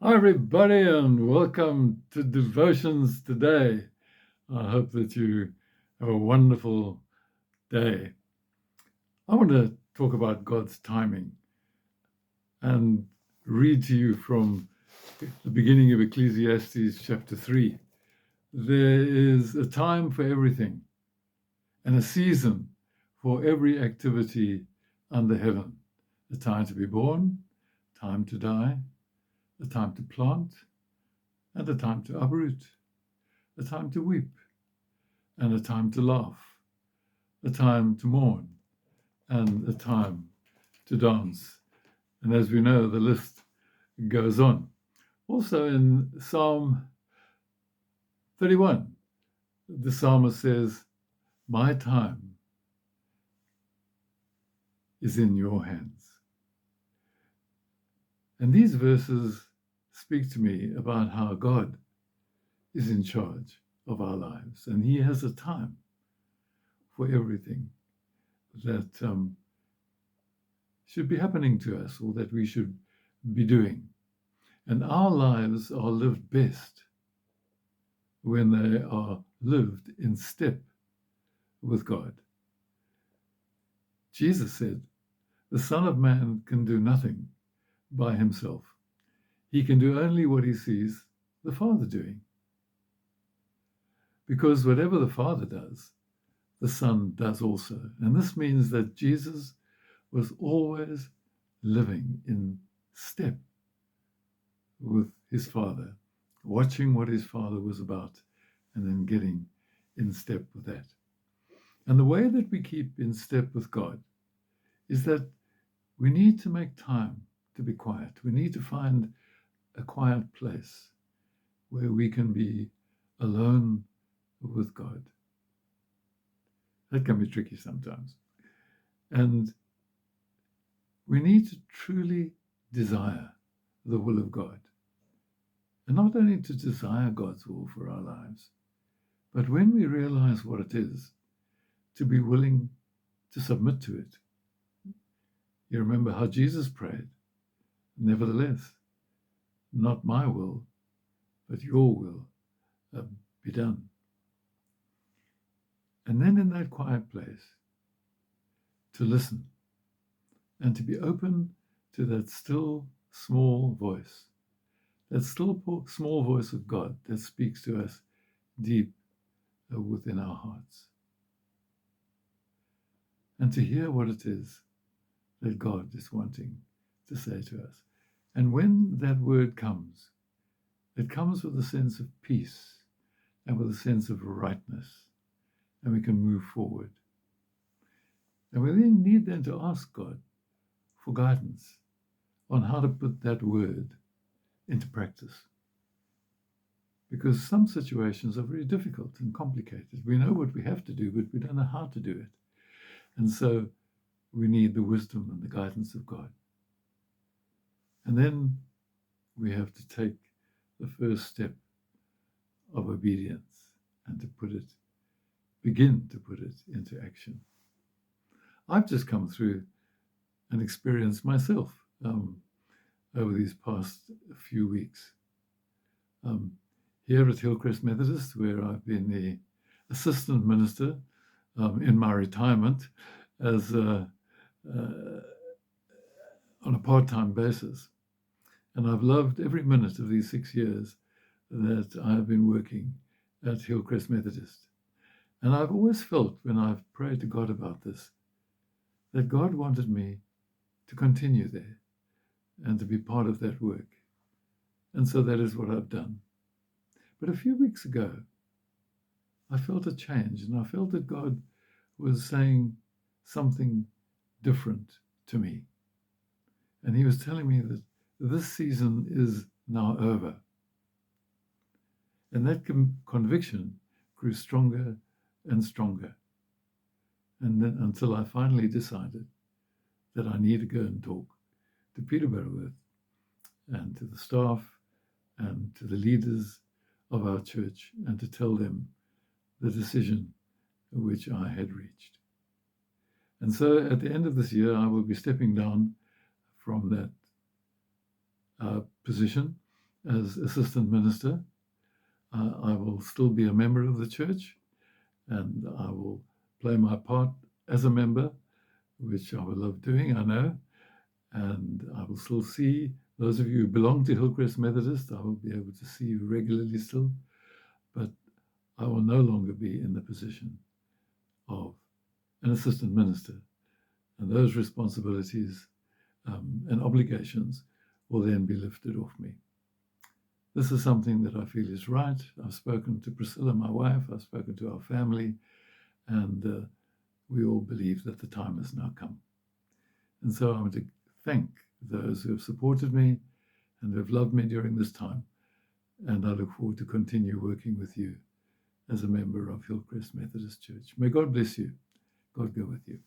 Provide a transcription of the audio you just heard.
Hi, everybody, and welcome to Devotions today. I hope that you have a wonderful day. I want to talk about God's timing and read to you from the beginning of Ecclesiastes chapter 3. There is a time for everything and a season for every activity under heaven. A time to be born, time to die, a time to plant, and a time to uproot, a time to weep, and a time to laugh, a time to mourn, and a time to dance. And as we know, the list goes on. Also in Psalm 31, the psalmist says, "My time is in your hands." And these verses speak to me about how God is in charge of our lives, and He has a time for everything that should be happening to us or that we should be doing. And our lives are lived best when they are lived in step with God. Jesus said, "The Son of Man can do nothing by himself. He can do only what he sees the Father doing. Because whatever the Father does, the Son does also." And this means that Jesus was always living in step with his Father, watching what his Father was about, and then getting in step with that. And the way that we keep in step with God is that we need to make time to be quiet. We need to find a quiet place where we can be alone with God. That can be tricky sometimes. And we need to truly desire the will of God. And not only to desire God's will for our lives, but when we realize what it is, to be willing to submit to it. You remember how Jesus prayed, "Nevertheless, not my will, but your will be done." And then in that quiet place, to listen and to be open to that still small voice, that still small voice of God that speaks to us deep within our hearts. And to hear what it is that God is wanting to say to us. And when that word comes, it comes with a sense of peace and with a sense of rightness, and we can move forward. And we then need to ask God for guidance on how to put that word into practice. Because some situations are very difficult and complicated. We know what we have to do, but we don't know how to do it. And so we need the wisdom and the guidance of God. And then we have to take the first step of obedience and to begin to put it into action. I've just come through an experience myself over these past few weeks. Here at Hillcrest Methodist, where I've been the assistant minister in my retirement as on a part-time basis. And I've loved every minute of these 6 years that I've been working at Hillcrest Methodist. And I've always felt, when I've prayed to God about this, that God wanted me to continue there and to be part of that work. And so that is what I've done. But a few weeks ago, I felt a change, and I felt that God was saying something different to me. And he was telling me that this season is now over. And that conviction grew stronger and stronger. And then until I finally decided that I need to go and talk to Peter Berworth and to the staff and to the leaders of our church and to tell them the decision which I had reached. And so at the end of this year, I will be stepping down from that position as assistant minister. I will still be a member of the church, and I will play my part as a member, which I will love doing, I know. And I will still see those of you who belong to Hillcrest Methodist. I will be able to see you regularly still, but I will no longer be in the position of an assistant minister. And those responsibilities and obligations will then be lifted off me. This is something that I feel is right. I've spoken to Priscilla, my wife. I've spoken to our family, and we all believe that the time has now come. And so I want to thank those who have supported me and who have loved me during this time. And I look forward to continue working with you as a member of Hillcrest Methodist Church. May God bless you. God go with you.